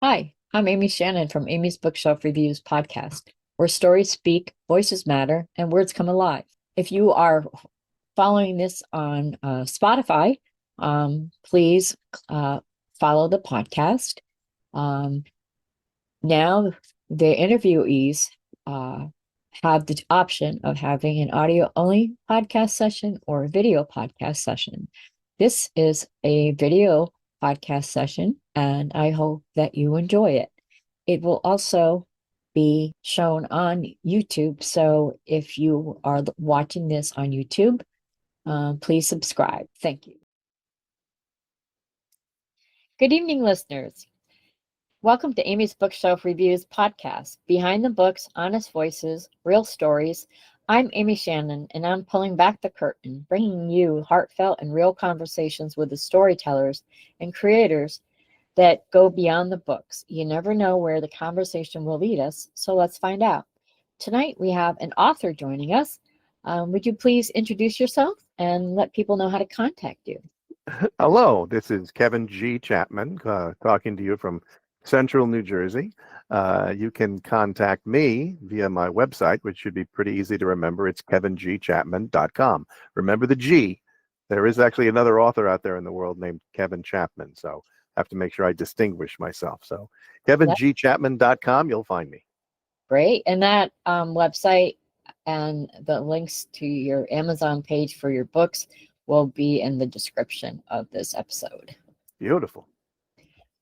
Hi, I'm Amy Shannon from Amy's Bookshelf Reviews podcast, where stories speak, voices matter, and words come alive. If you are following this on Spotify, please follow the podcast. Um, Now, the interviewees uh, have the option of having an audio only podcast session or a video podcast session. This is a video podcast session, and I hope that you enjoy it. It will also be shown on YouTube. So if you are watching this on YouTube, please subscribe. Thank you. Good evening, listeners. Welcome to Amy's Bookshelf Reviews podcast, Behind the Books, Honest Voices, Real Stories. I'm Amy Shannon, and I'm pulling back the curtain, bringing you heartfelt and real conversations with the storytellers and creators that go beyond the books. You never know where the conversation will lead us, so let's find out. Tonight we have an author joining us. Would you please introduce yourself and let people know how to contact you? Hello, this is Kevin G. Chapman talking to you from Central New Jersey. You can contact me via my website, which should be pretty easy to remember. It's kevingchapman.com. Remember the G. There is actually another author out there in the world named Kevin Chapman, so I have to make sure I distinguish myself. So kevingchapman.com, you'll find me. Great. And that website and the links to your Amazon page for your books will be in the description of this episode. Beautiful.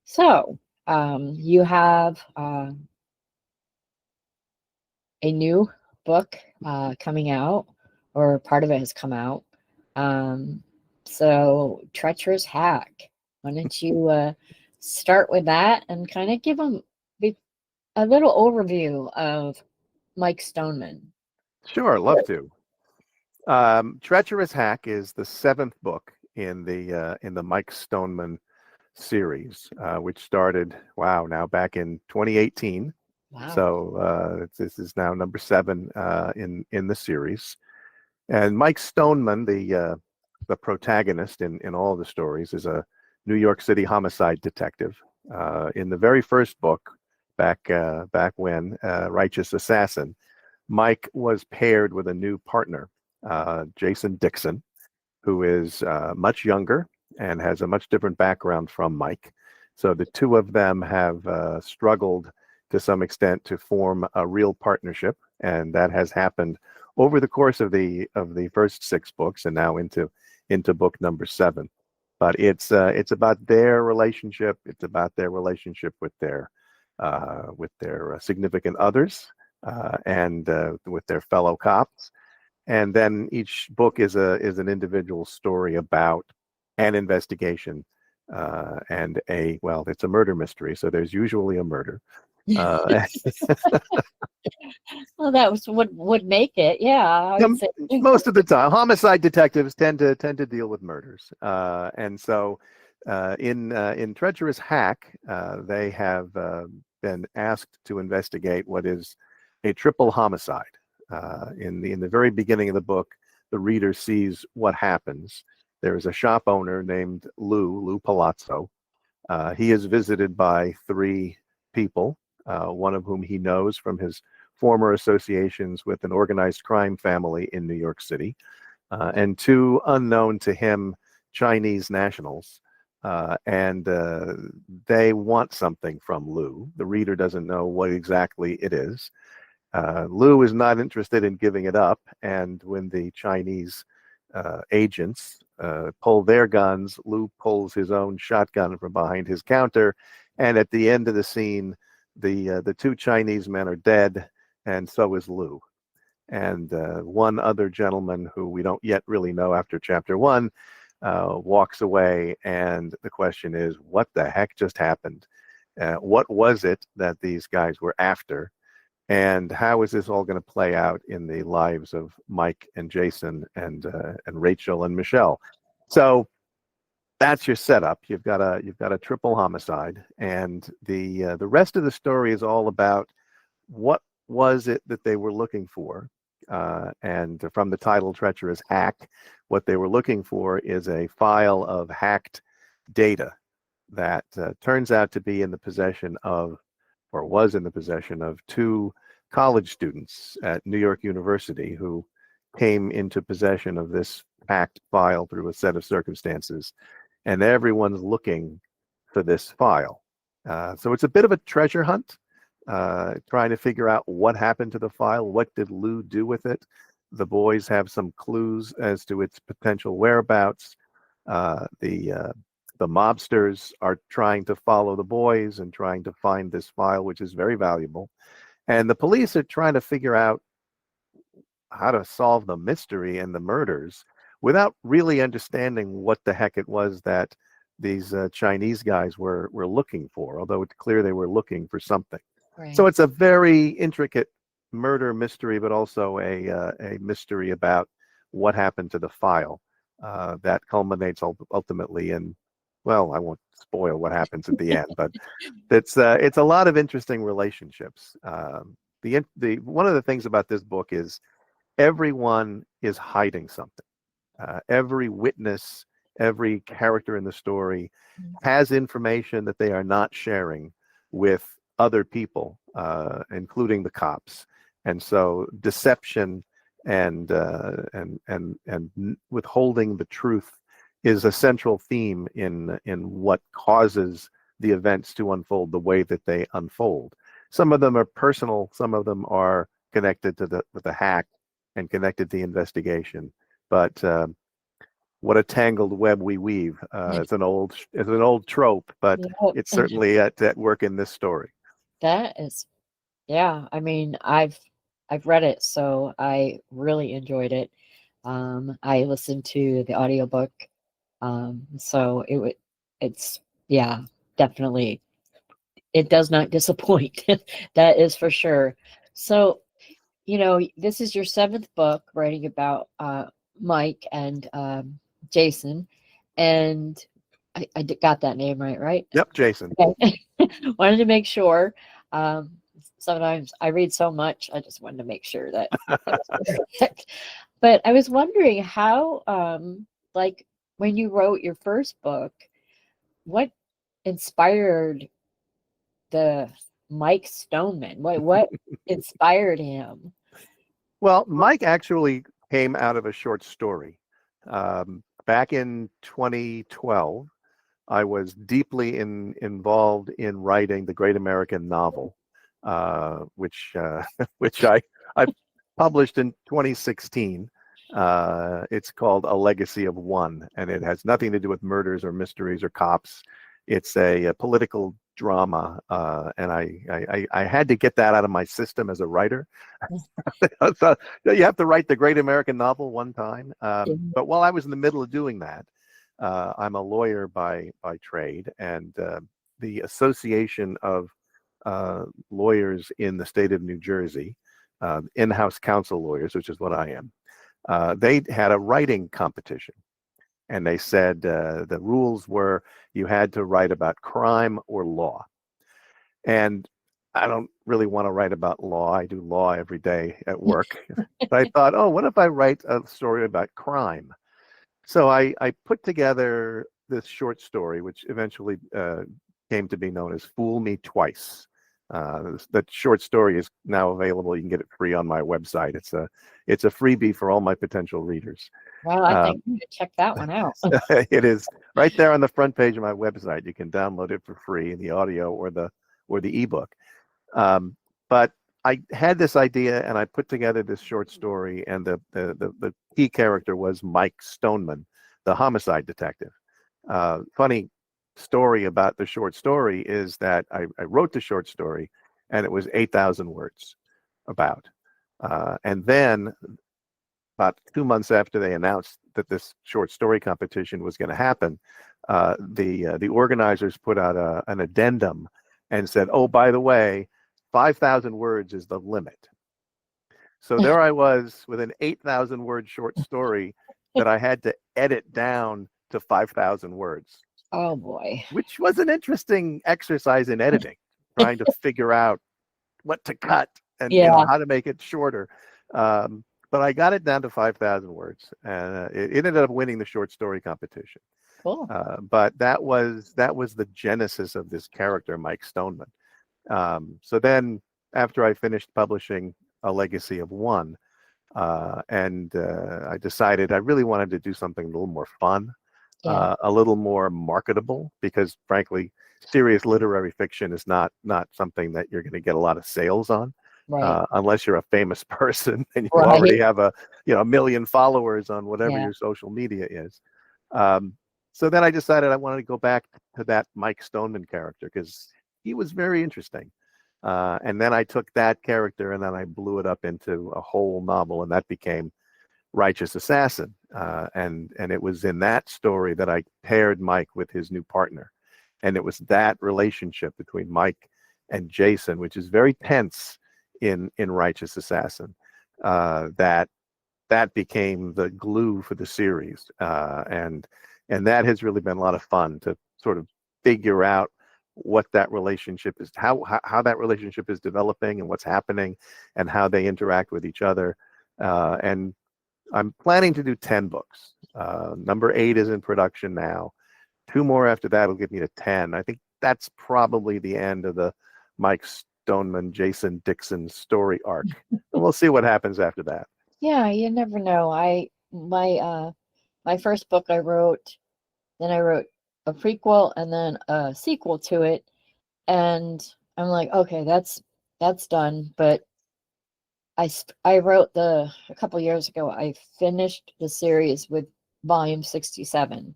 So you have a new book coming out, or part of it has come out. So Treacherous Hack. Why don't you start with that and kind of give them a little overview of Mike Stoneman? Sure, love to. Treacherous Hack is the seventh book in the Mike Stoneman series, which started now back in 2018. Wow. So this is now number seven in the series. And Mike Stoneman, the protagonist in all the stories, is a New York City homicide detective. In the very first book, back when Righteous Assassin, Mike was paired with a new partner, Jason Dixon, who is much younger and has a much different background from Mike. So the two of them have struggled to some extent to form a real partnership, and that has happened over the course of the first six books and now into book number seven. But it's about their relationship. It's about their relationship with their significant others and with their fellow cops. And then each book is an individual story about an investigation and it's a murder mystery, so there's usually a murder. Well, that was what would make it. Yeah, I would say. Most of the time, homicide detectives tend to deal with murders, and so in Treacherous Hack, they have been asked to investigate what is a triple homicide. In the very beginning of the book, the reader sees what happens. There is a shop owner named Lou Palazzo. He is visited by three people, one of whom he knows from his former associations with an organized crime family in New York City, and two unknown to him Chinese nationals. And they want something from Lou. The reader doesn't know what exactly it is. Lou is not interested in giving it up, and when the Chinese agents pull their guns, Lou pulls his own shotgun from behind his counter, and at the end of the scene, the two Chinese men are dead, and so is Lou. And one other gentleman who we don't yet really know after chapter one walks away, and the question is, what the heck just happened? What was it that these guys were after? And how is this all going to play out in the lives of Mike and Jason and Rachel and Michelle? So that's your setup. You've got a triple homicide, and the rest of the story is all about what was it that they were looking for. And from the title Treacherous Hack, what they were looking for is a file of hacked data. that turns out to be in the possession of, or was in the possession of, two college students at New York University who came into possession of this hacked file through a set of circumstances, and everyone's looking for this file. So it's a bit of a treasure hunt, trying to figure out what happened to the file, what did Lou do with it. The boys have some clues as to its potential whereabouts. The mobsters are trying to follow the boys and trying to find this file, which is very valuable. And the police are trying to figure out how to solve the mystery and the murders without really understanding what the heck it was that these Chinese guys were looking for, although it's clear they were looking for something. So Right. it's a very intricate murder mystery, but also a mystery about what happened to the file that culminates ultimately in, well, I won't spoil what happens at the end, but it's a lot of interesting relationships. The one of the things about this book is everyone is hiding something. Every witness, every character in the story has information that they are not sharing with other people, including the cops. And so deception and withholding the truth is a central theme in what causes the events to unfold the way that they unfold. Some of them are personal, some of them are connected to the hack and connected to the investigation. But what a tangled web we weave. It's an old trope, but Yep. it's certainly at work in this story. That is, yeah. I mean, I've read it, so I really enjoyed it. I listened to the audiobook, so it's yeah, definitely. It does not disappoint. That is for sure. So, this is your seventh book writing about Mike and Jason, and I got that name right? Yep, Jason. Okay. Wanted to make sure. Um, Sometimes I read so much, I just wanted to make sure that it was correct. But I was wondering how, like, when you wrote your first book, what inspired the Mike Stoneman? What inspired him? Well, Mike actually came out of a short story. Back in 2012, I was deeply involved in writing the Great American Novel, which which I published in 2016. It's called A Legacy of One, and it has nothing to do with murders or mysteries or cops. It's a political drama, and I had to get that out of my system as a writer. So you have to write the Great American Novel one time. But while I was in the middle of doing that, I'm a lawyer by trade, and the Association of Lawyers in the state of New Jersey, in-house counsel lawyers, which is what I am, they had a writing competition. And they said the rules were you had to write about crime or law. And I don't really want to write about law. I do law every day at work. But I thought, oh, what if I write a story about crime? So I put together this short story, which eventually came to be known as Fool Me Twice. That short story is now available. You can get it free on my website. It's a freebie for all my potential readers. Well, I think Um, I'm gonna check that one out. it is right there on the front page of my website. You can download it for free in the audio or the ebook. Um, but I had this idea and I put together this short story, and the key character was Mike Stoneman, the homicide detective. Funny story about the short story is that I wrote the short story and it was 8,000 words about. And then about 2 months after they announced that this short story competition was going to happen, the organizers put out an addendum and said, "Oh, by the way, 5,000 words is the limit." So there I was with an 8,000 word short story that I had to edit down to 5,000 words, Oh boy. which was an interesting exercise in editing, trying to figure out what to cut and Yeah. how to make it shorter. But I got it down to 5,000 words, and it ended up winning the short story competition. Cool. But that was the genesis of this character, Mike Stoneman. So then, after I finished publishing A Legacy of One, I decided I really wanted to do something a little more fun, Yeah. a little more marketable, because frankly, serious literary fiction is not something that you're going to get a lot of sales on, Right. unless you're a famous person and you Right. already have a million followers on whatever Yeah. your social media is. Um, so then I decided I wanted to go back to that Mike Stoneman character because he was very interesting. And then I took that character and then I blew it up into a whole novel, and that became Righteous Assassin. And it was in that story that I paired Mike with his new partner, and it was that relationship between Mike and Jason, which is very tense in Righteous Assassin, that became the glue for the series, and that has really been a lot of fun to sort of figure out what that relationship is, how that relationship is developing, and what's happening, and how they interact with each other. And I'm planning to do 10 books. Number 8 is in production now. 2 more after that will get me to 10. I think that's probably the end of the Mike Stoneman, Jason Dixon story arc. And we'll see what happens after that. Yeah, you never know. My first book I wrote, then I wrote a prequel and then a sequel to it. And I'm like, okay, that's done. But I wrote a couple years ago, I finished the series with volume 67.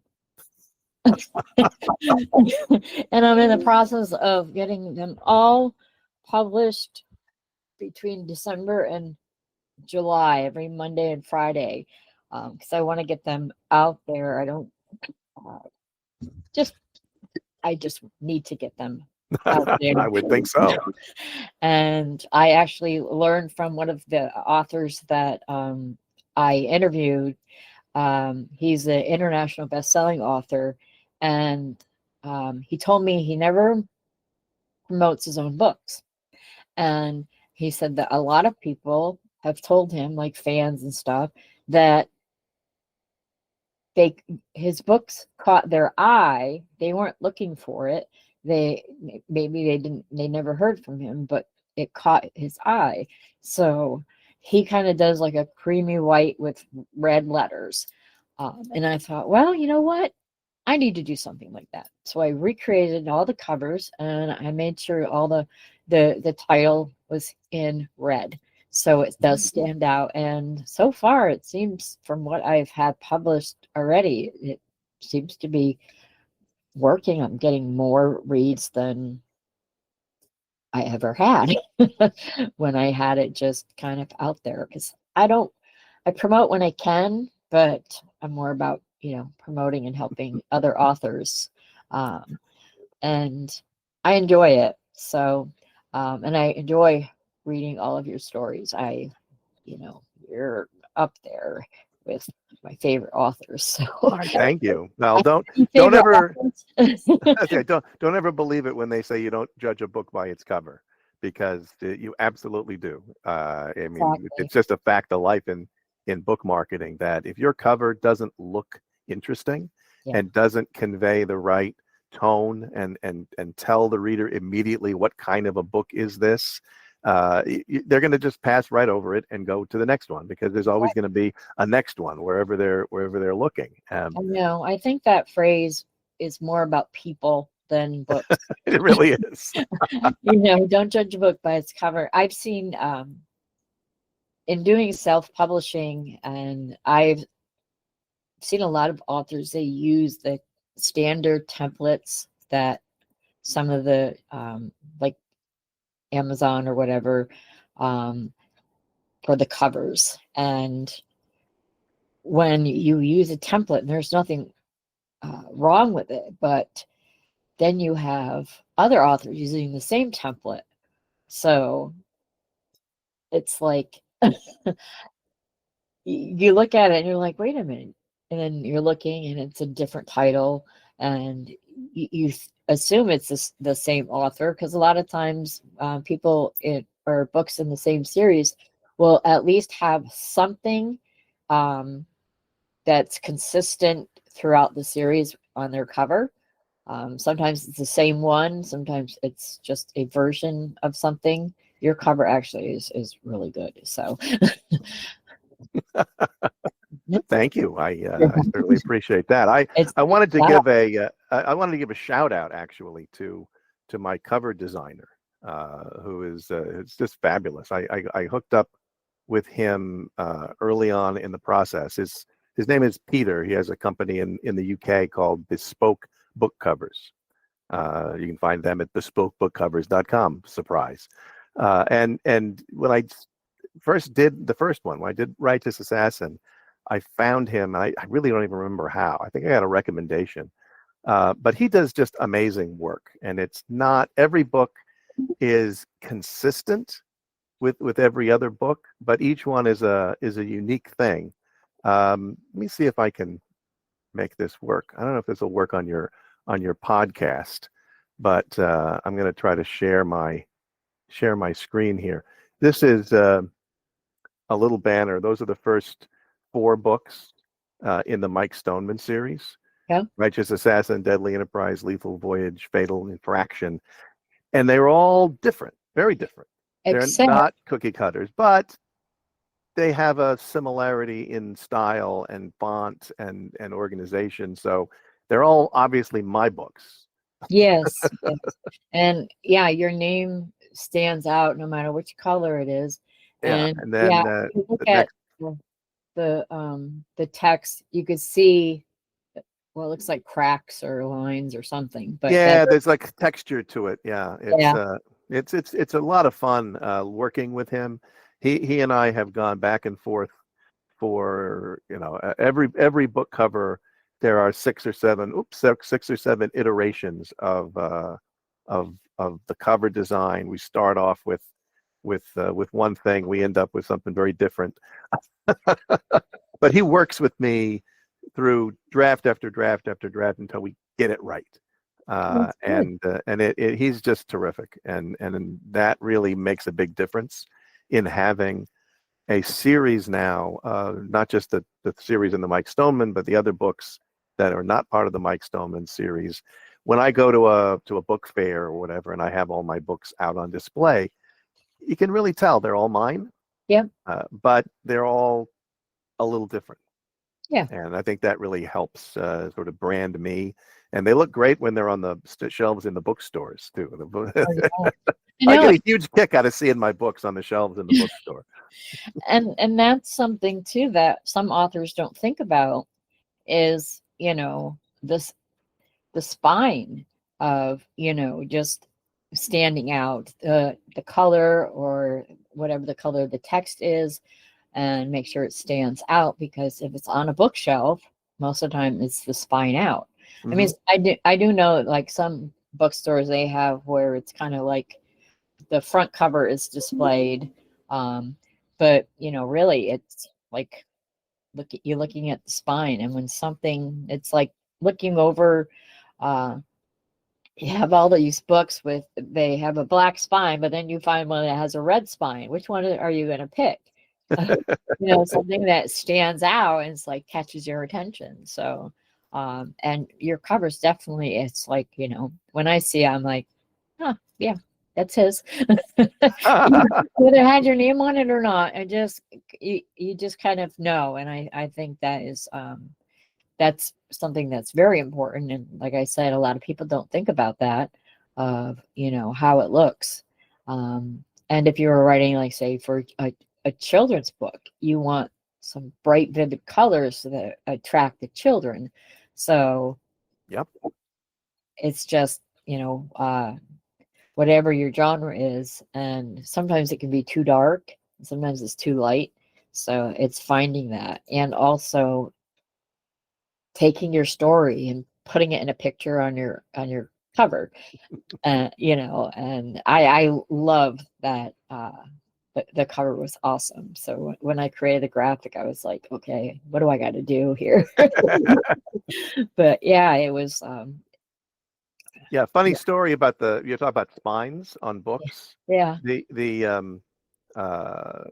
And I'm in the process of getting them all published between December and July, every Monday and Friday, because I want to get them out there. I don't uh, just I just need to get them out there. I would think so. And I actually learned from one of the authors that I interviewed. He's an international best-selling author, and he told me he never promotes his own books. And he said that a lot of people have told him, like fans and stuff, that they his books caught their eye. They weren't looking for it. They maybe they never heard from him, but it caught his eye. So he kind of does like a creamy white with red letters. And I thought, well, you know what? I need to do something like that. So I recreated all the covers and I made sure all the title was in red. So it does stand out. And so far it seems from what I've had published already, it seems to be working. I'm getting more reads than I ever had when I had it just kind of out there because I promote when I can, but I'm more about, promoting and helping other authors. Um, and I enjoy it. So, and I enjoy reading all of your stories. You're up there with my favorite authors. So, All right, thank you. Well, I have don't favorite ever authors. okay, don't ever believe it when they say you don't judge a book by its cover, because you absolutely do. I mean, Exactly. it's just a fact of life in book marketing that if your cover doesn't look interesting Yeah. and doesn't convey the right tone and tell the reader immediately what kind of a book is this, they're going to just pass right over it and go to the next one, because there's always going to be a next one wherever they're looking. I know. I think that phrase is more about people than books. It really is. Don't judge a book by its cover. I've seen in doing self-publishing, and I've seen a lot of authors, they use the standard templates that some of the like Amazon or whatever um, for the covers. And when you use a template, and there's nothing wrong with it, but then you have other authors using the same template. So it's like you look at it and you're like, wait a minute. And then you're looking and it's a different title. And you assume it's the same author because a lot of times people or books in the same series will at least have something um, that's consistent throughout the series on their cover. Sometimes it's the same one, sometimes it's just a version of something. Your cover actually is really good. So Thank you. I certainly appreciate that. it's I wanted to yeah, give I wanted to give a shout out actually to my cover designer, who is it's just fabulous. I hooked up with him early on in the process. His name is Peter. He has a company in the UK called Bespoke Book Covers. You can find them at bespokebookcovers.com. Surprise. And when I first did the first one, when I did Righteous Assassin, I found him, and I really don't even remember how. I think I got a recommendation. But he does just amazing work, and it's not every book is consistent with every other book, but each one is a unique thing. Let me see if I can make this work. I don't know if this will work on your podcast, but I'm going to try to share my screen here. This is a little banner. Those are the first four books in the Mike Stoneman series: yeah. Righteous Assassin, Deadly Enterprise, Lethal Voyage, Fatal Infraction, and they were all different, very different. They're Except not cookie cutters, but they have a similarity in style and font and organization. So they're all obviously my books. yes, yes. And yeah, your name stands out no matter which color it is. Yeah, And and yeah, then if you look the at next, the text, you could see, well, it looks like cracks or lines or something, but that yeah, there's like texture to it. Yeah, yeah, it's a lot of fun working with him. He and I have gone back and forth for every book cover. There are six or seven iterations of the cover design. We start off with one thing, we end up with something very different. But he works with me through draft after draft after draft until we get it right. that's good. He's just terrific, and that really makes a big difference in having a series now, not just the series in the Mike Stoneman, but the other books that are not part of the Mike Stoneman series. When I go to a book fair or whatever, and I have all my books out on display, you can really tell they're all mine, Yeah, but they're all a little different. yeah. And I think that really helps sort of brand me. And they look great when they're on the shelves in the bookstores too. Oh, yeah. I I know, get a huge kick out of seeing my books on the shelves in the bookstore. and that's something too that some authors don't think about is, this the spine of, just standing out, the color or whatever the color of the text is, and make sure it stands out, because if it's on a bookshelf, most of the time it's the spine out. I mean, Hmm. I do know, like, some bookstores, they have where it's kind of like the front cover is displayed, um, but really it's like you're looking at the spine, and when something, it's like looking over. Uh, you have all these books with, they have a black spine, but then you find one that has a red spine. Which one are you going to pick? Something that stands out and it's like catches your attention. So, and your covers definitely, it's like, when I see it, I'm like, huh, yeah, that's his. Whether it had your name on it or not, you just kind of know. And I think that's something that's very important. And like I said, a lot of people don't think about that, of, how it looks. And if you were writing, like, say, for a children's book, you want some bright, vivid colors that attract the children. So Yep. it's just, whatever your genre is. And sometimes it can be too dark, sometimes it's too light. So it's finding that. And also taking your story and putting it in a picture on your cover. And I love that. The cover was awesome. So when I created the graphic, I was like, okay, what do I got to do here? But yeah, it was. Yeah, funny Yeah, story about you talk about spines on books. yeah, The uh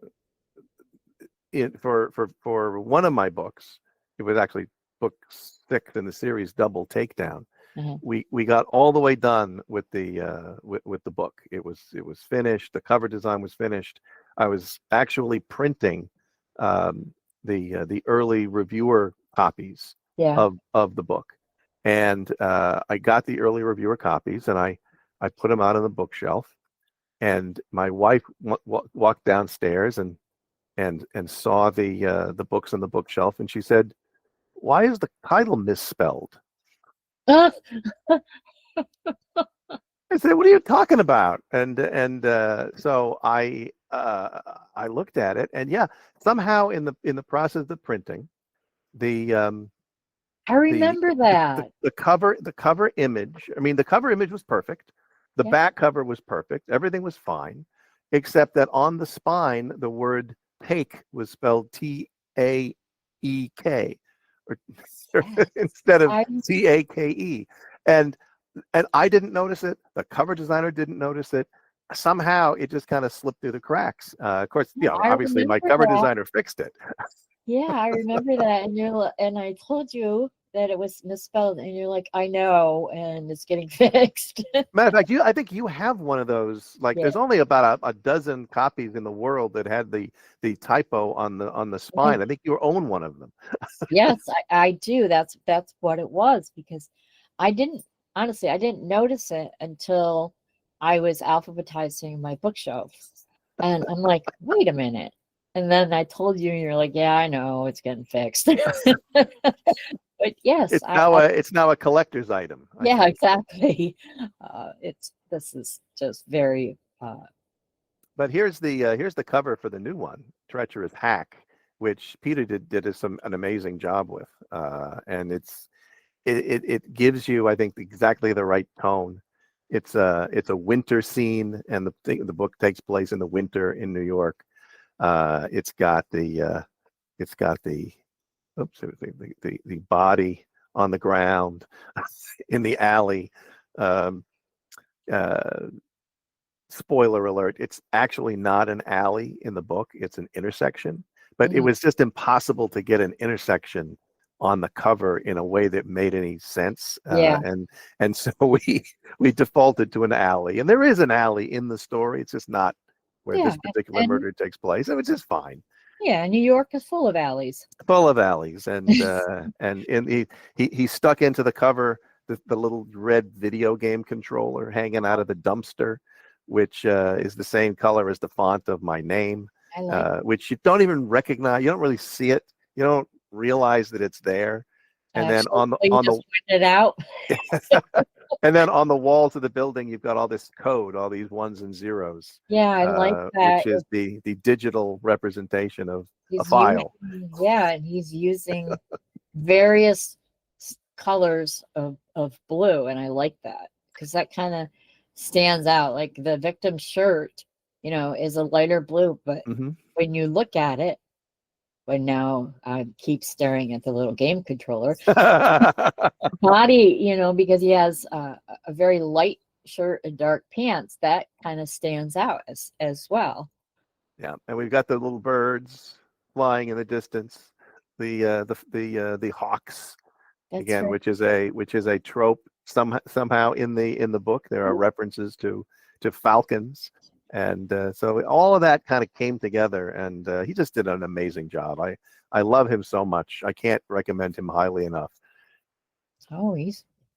for one of my books, it was actually book 6 in the series, Double Takedown, Uh-huh. we got all the way done with the book. It was finished. The cover design was finished. I was actually printing the early reviewer copies Yeah. of the book, and I got the early reviewer copies, and I put them out on the bookshelf. And my wife walked downstairs and saw the books on the bookshelf, and she said, "Why is the title misspelled?" I said, "What are you talking about?" And so I looked at it, and yeah, somehow in the process of the printing, the I the remember that. the cover image. I mean, the cover image was perfect. The Yeah. back cover was perfect. Everything was fine, except that on the spine, the word "take" was spelled Taek, or Yes. instead of I Cake. And I didn't notice it. The cover designer didn't notice it. Somehow it just kind of slipped through the cracks. Of course, I obviously my remember cover that. designer fixed it. Yeah, I remember that. And I told you that it was misspelled, and you're like, I know, and it's getting fixed. Matter of fact, I think you have one of those. Like, Yeah. there's only about a dozen copies in the world that had the typo on the spine. I think you own one of them. Yes, I do. That's what it was because I didn't honestly I didn't notice it until I was alphabetizing my bookshelf. And I'm like, wait a minute. And then I told you, and you're like, yeah, I know, it's getting fixed. But yes, It's now a collector's item, I yeah, think. exactly. This is just very But here's the cover for the new one, Treacherous Hack, which Peter did an amazing job with, and it gives you, I think, exactly the right tone. It's a winter scene, and the book takes place in the winter in New York. It's got the oops, the body on the ground in the alley. Um, uh, Spoiler alert, it's actually not an alley in the book, it's an intersection, but it mhm. was just impossible to get an intersection on the cover in a way that made any sense, Yeah. and so we defaulted to an alley, and there is an alley in the story. It's just not where Yeah. this particular And murder takes place, and it's just fine. yeah, New York is full of alleys. Full of alleys, and he stuck into the cover the little red video game controller hanging out of the dumpster, which is the same color as the font of my name, I like which you don't even recognize. You don't really see it. You don't realize that it's there. And then actually, so you just pointed it out. and then on the walls of the building, you've got all this code, all these ones and zeros, Yeah, I like that. which is the digital representation of a He's using, file. yeah, and he's using various colors of blue, and I like that because that kind of stands out. Like the victim's shirt, is a lighter blue, but Hmm. when you look at it, but now I keep staring at the little game controller body, because he has a very light shirt and dark pants. That kind of stands out as well. Yeah, and we've got the little birds flying in the distance, the hawks That's again, right. which is a trope. Somehow in the book there are references to falcons, and so all of that kind of came together, and he just did an amazing job. I love him so much. I can't recommend him highly enough. Oh,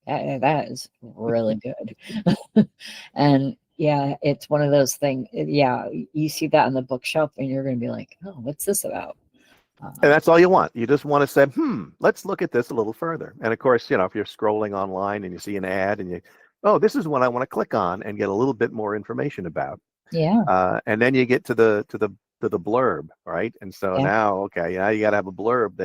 that is really good. And yeah, it's one of those things. Yeah, you see that on the bookshelf, and you're going to be like, "Oh, what's this about?" And Uh, that's all you want. You just want to say, let's look at this a little further. And of course, if you're scrolling online and you see an ad and oh, this is one I want to click on and get a little bit more information about. yeah, And then you get to the blurb, right? And so yeah, now, okay, now you got to have a blurb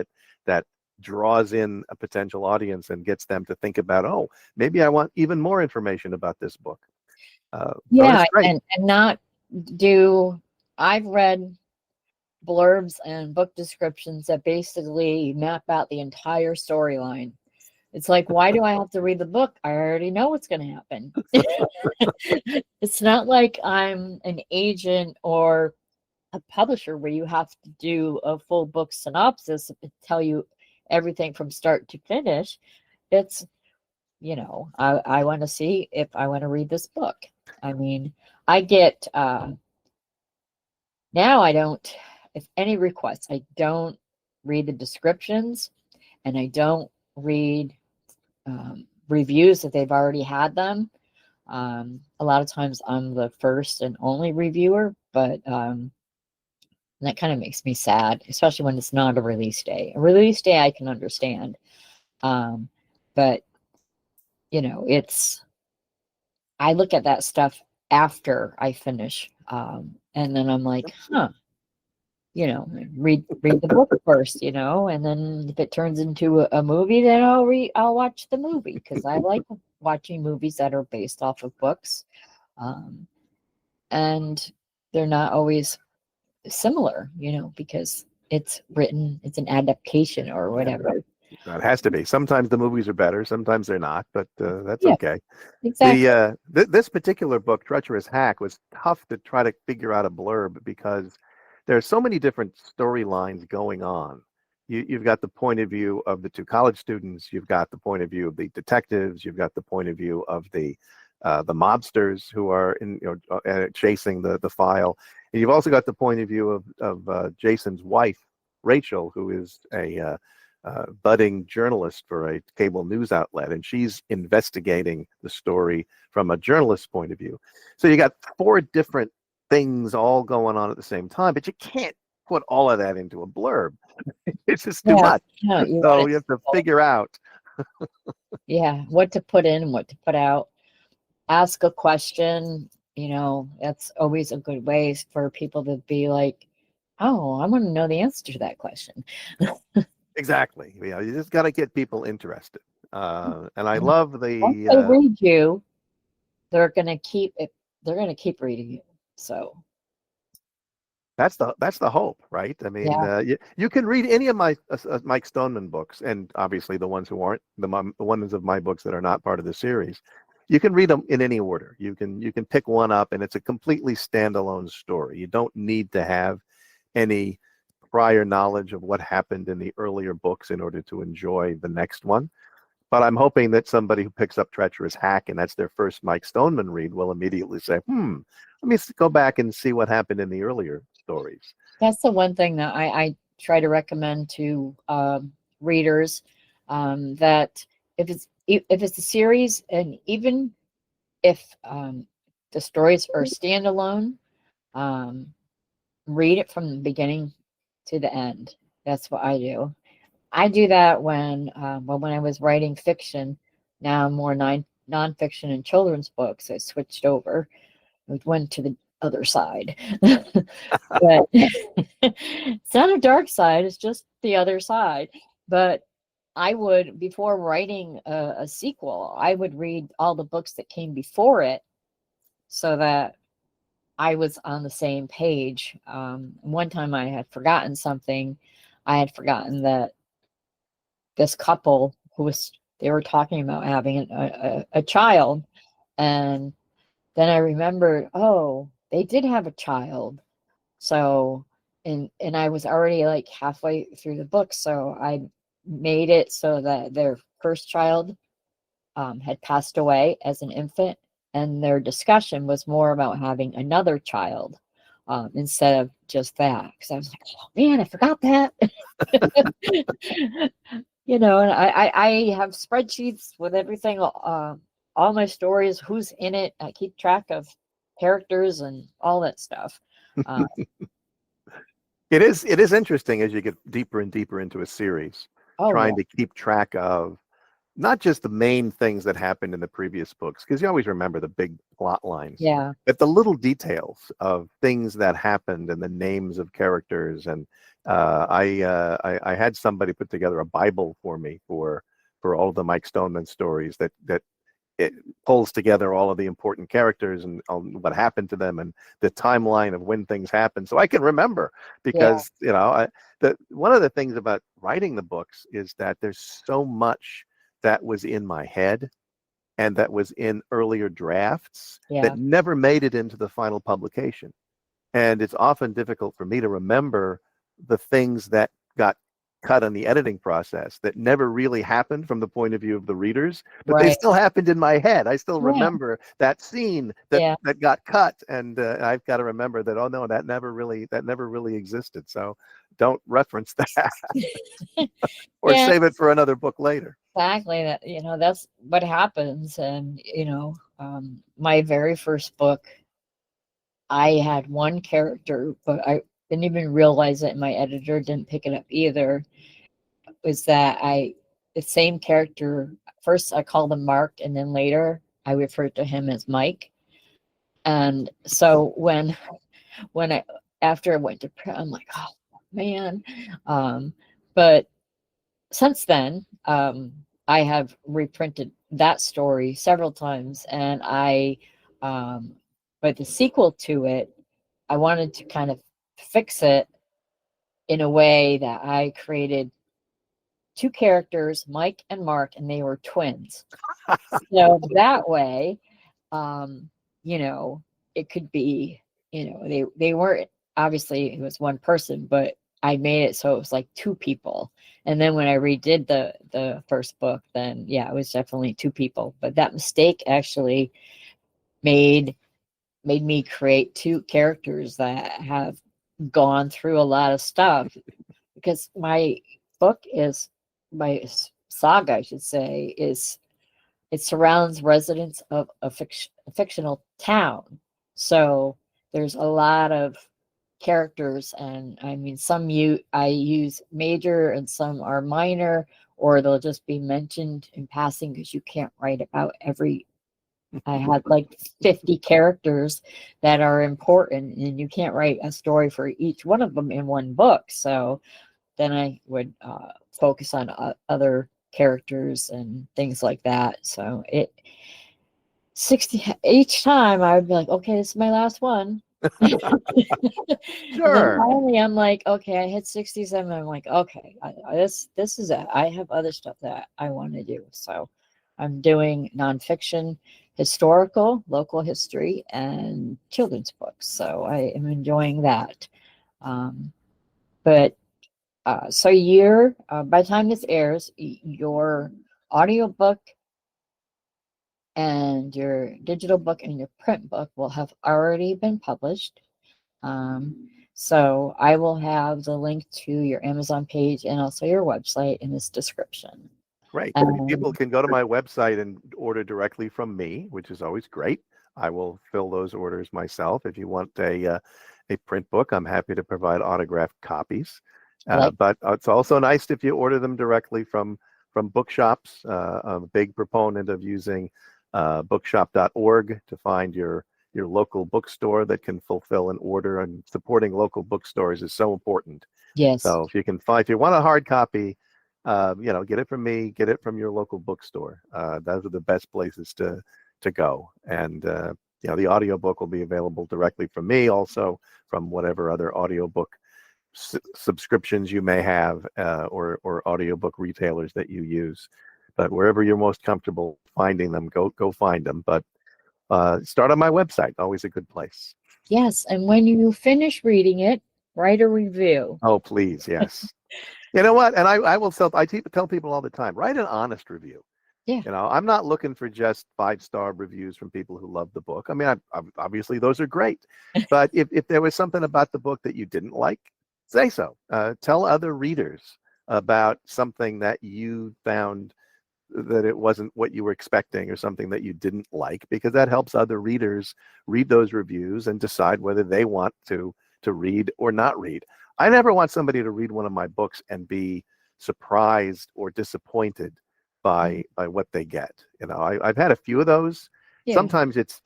that draws in a potential audience and gets them to think about, oh, maybe I want even more information about this book. So yeah, it's great. and not do. I've read blurbs and book descriptions that basically map out the entire storyline. It's like, why do I have to read the book? I already know what's going to happen. It's not like I'm an agent or a publisher where you have to do a full book synopsis and tell you everything from start to finish. It's, I want to see if I want to read this book. I mean, I get now I don't, if any requests, I don't read the descriptions, and I don't read reviews if they've already had them. A lot of times I'm the first and only reviewer, but that kind of makes me sad, especially when it's not a release day. A release day I can understand. Um, but it's, I look at that stuff after I finish. And then I'm like, huh, read the book first, and then if it turns into a movie, then I'll watch the movie, because I like watching movies that are based off of books. Um, and they're not always similar, because it's an adaptation or Yeah, whatever. it has to be. Sometimes the movies are better, sometimes they're not, but that's Yeah, okay. exactly. This particular book, Treacherous Hack, was tough to try to figure out a blurb because there are so many different storylines going on. You've got the point of view of the two college students, you've got the point of view of the detectives, you've got the point of view of the mobsters who are chasing the file, and you've also got the point of view of Jason's wife, Rachel, who is a budding journalist for a cable news outlet, and she's investigating the story from a journalist's point of view. So you got four different things all going on at the same time, but you can't put all of that into a blurb. It's just too Yeah, much. yeah, you want So it you have to simple. figure out. Yeah, what to put in and what to put out. Ask a question, that's always a good way for people to be like, oh, I want to know the answer to that question. Exactly. You just got to get people interested. And I And love once they the read you, they're gonna keep it. They're gonna keep reading you. So that's the hope, right? I mean, yeah, you can read any of my Mike Stoneman books, and obviously the ones who aren't the ones of my books that are not part of the series. You can read them in any order. You can pick one up, and it's a completely standalone story. You don't need to have any prior knowledge of what happened in the earlier books in order to enjoy the next one. But I'm hoping that somebody who picks up Treacherous Hack and that's their first Mike Stoneman read will immediately say, let me go back and see what happened in the earlier stories. that's the one thing that I try to recommend to readers, that if it's a series, and even if the stories are standalone, um, read it from the beginning to the end. That's what I do. I do that when I was writing fiction. Now I'm more nonfiction and children's books. I switched over. I went to the other side. But it's not a dark side, it's just the other side. But I would, before writing a sequel, I would read all the books that came before it, so that I was on the same page. One time I had forgotten something. I had forgotten that this couple they were talking about having a child. And then I remembered, oh, they did have a child. So, and I was already like halfway through the book, so I made it so that their first child had passed away as an infant, and their discussion was more about having another child, instead of just that. Because I was like, oh man, I forgot that. And I have spreadsheets with everything, all my stories, who's in it. I keep track of characters and all that stuff. Uh, It is interesting as you get deeper and deeper into a series, oh yeah, trying to keep track of not just the main things that happened in the previous books, because you always remember the big plot lines, yeah, but the little details of things that happened and the names of characters. And I had somebody put together a Bible for me for all of the Mike Stoneman stories that it pulls together all of the important characters and what happened to them and the timeline of when things happen, so I can remember. yeah, Because one of the things about writing the books is that there's so much that was in my head and that was in earlier drafts that yeah, never made it into the final publication. And it's often difficult for me to remember the things that got cut on the editing process that never really happened from the point of view of the readers, but they Right. still happened in my head. I still Yeah. remember that scene that Yeah. that got cut, and I've got to remember that. Oh no, that never really existed. So don't reference that or Yeah, save it for another book later. exactly. That, that's what happens. And, my very first book, I had one character, but I didn't even realize it, and my editor didn't pick it up either. Was that the same character, first I called him Mark, and then later I referred to him as Mike. And so when I after I went to print, I'm like, oh man. But since then, I have reprinted that story several times, and but the sequel to it, I wanted to kind of fix it in a way that I created two characters, Mike and Mark, and they were twins. So that way, um, you know, it could be, they weren't, obviously it was one person, but I made it so it was like two people. And then when I redid the first book, then yeah, it was definitely two people. But that mistake actually made made me create two characters that have gone through a lot of stuff, because my saga, I should say, is it surrounds residents of a fictional town. So there's a lot of characters, and I mean, I use major and some are minor, or they'll just be mentioned in passing because you can't write about every. I had like 50 characters that are important, and you can't write a story for each one of them in one book. So then I would focus on other characters and things like that. So 60 each time I would be like, okay, this is my last one. And then Sure. finally I'm like, okay, I hit 67. I'm like, okay, this is it. I have other stuff that I want to do. So I'm doing nonfiction, historical, local history, and children's books. So I am enjoying that. Um, but so by the time this airs, your audiobook and your digital book and your print book will have already been published. So I will have the link to your Amazon page and also your website in this description. Great. People And can go to my website and order directly from me, which is always great. I will fill those orders myself. If you want a print book, I'm happy to provide autographed copies. like, But it's also nice if you order them directly from bookshops. I'm a big proponent of using bookshop.org to find your local bookstore that can fulfill an order, and supporting local bookstores is so important. yes, So if you want a hard copy, get it from me, get it from your local bookstore. Those are the best places to go. And the audiobook will be available directly from me, also from whatever other audiobook subscriptions you may have, or audiobook retailers that you use. But wherever you're most comfortable finding them, go find them. But start on my website, always a good place. yes. And when you finish reading it, write a review. Oh, please, yes. You know what? And I will tell people all the time, write an honest review. Yeah. I'm not looking for just 5-star reviews from people who love the book. I mean, obviously those are great, but if there was something about the book that you didn't like, say so. Tell other readers about something that you found that it wasn't what you were expecting, or something that you didn't like, because that helps other readers read those reviews and decide whether they want to read or not read. I never want somebody to read one of my books and be surprised or disappointed by what they get. I've had a few of those. Yeah. Sometimes it's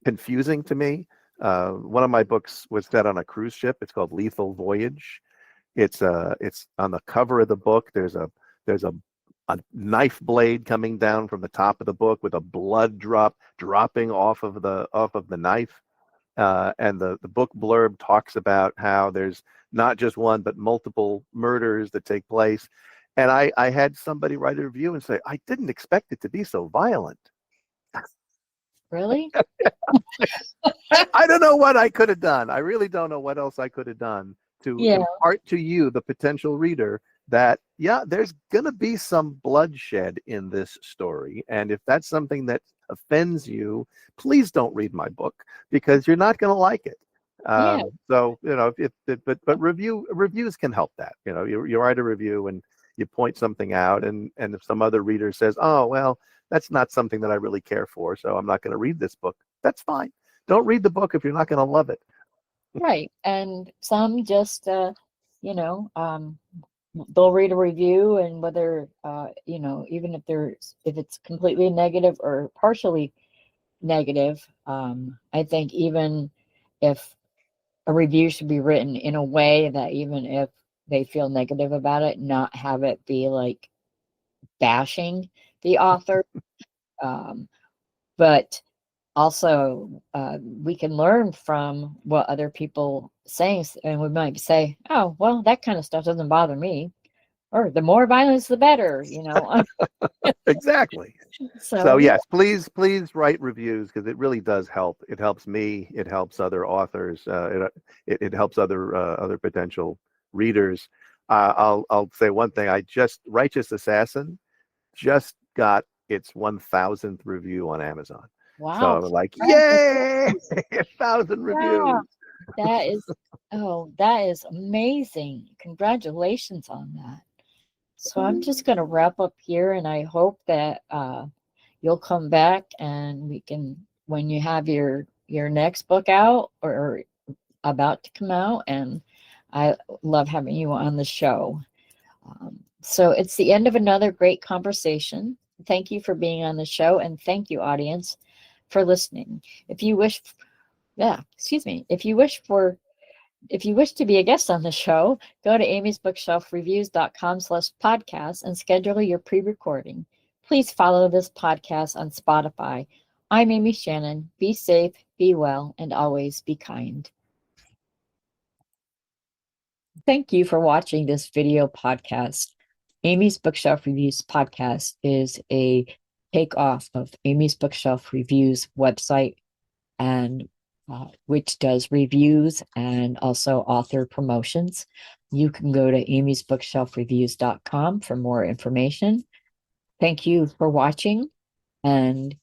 confusing to me. One of my books was set on a cruise ship. It's called Lethal Voyage. It's on the cover of the book. There's a knife blade coming down from the top of the book with a blood dropping off of the knife. And the book blurb talks about how there's not just one but multiple murders that take place. And I had somebody write a review and say, I didn't expect it to be so violent. Really? I don't know what I could have done. I really don't know what else I could have done to Yeah. impart to you, the potential reader, that yeah, there's going to be some bloodshed in this story, and if that's something that offends you, please don't read my book because you're not going to like it. Yeah. So but reviews can help that. You write a review and you point something out, and if some other reader says, oh well, that's not something that I really care for, so I'm not going to read this book, that's fine. Don't read the book if you're not going to love it. Right. And some just, you know, they'll read a review, and whether, even if it's completely negative or partially negative, I think even if a review should be written in a way that even if they feel negative about it, not have it be like bashing the author. Um, but also, we can learn from what other people say, and we might say, "Oh, well, that kind of stuff doesn't bother me," or "The more violence, the better." Exactly. So So yeah, yes, please write reviews because it really does help. It helps me. It helps other authors. It helps other potential readers. I'll say one thing. I just Righteous Assassin just got its 1,000th review on Amazon. So wow, I'm like, yay, congratulations! 1,000 Yeah, reviews. that is, oh, that is amazing. Congratulations on that. So I'm just going to wrap up here, and I hope that you'll come back and we can, when you have your next book out or about to come out, and I love having you on the show. So it's the end of another great conversation. Thank you for being on the show, and thank you, audience, for listening. If you wish, yeah, excuse me, if you wish to be a guest on the show, go to amysbookshelfreviews.com/podcast and schedule your pre-recording. Please follow this podcast on Spotify. I'm Amy Shannon. Be safe, be well, and always be kind. Thank you for watching this video podcast. Amy's Bookshelf Reviews podcast is a takeoff of Amy's Bookshelf Reviews website, and which does reviews and also author promotions. You can go to amysbookshelfreviews.com for more information. Thank you for watching, and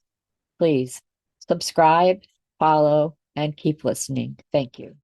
please subscribe, follow, and keep listening. Thank you.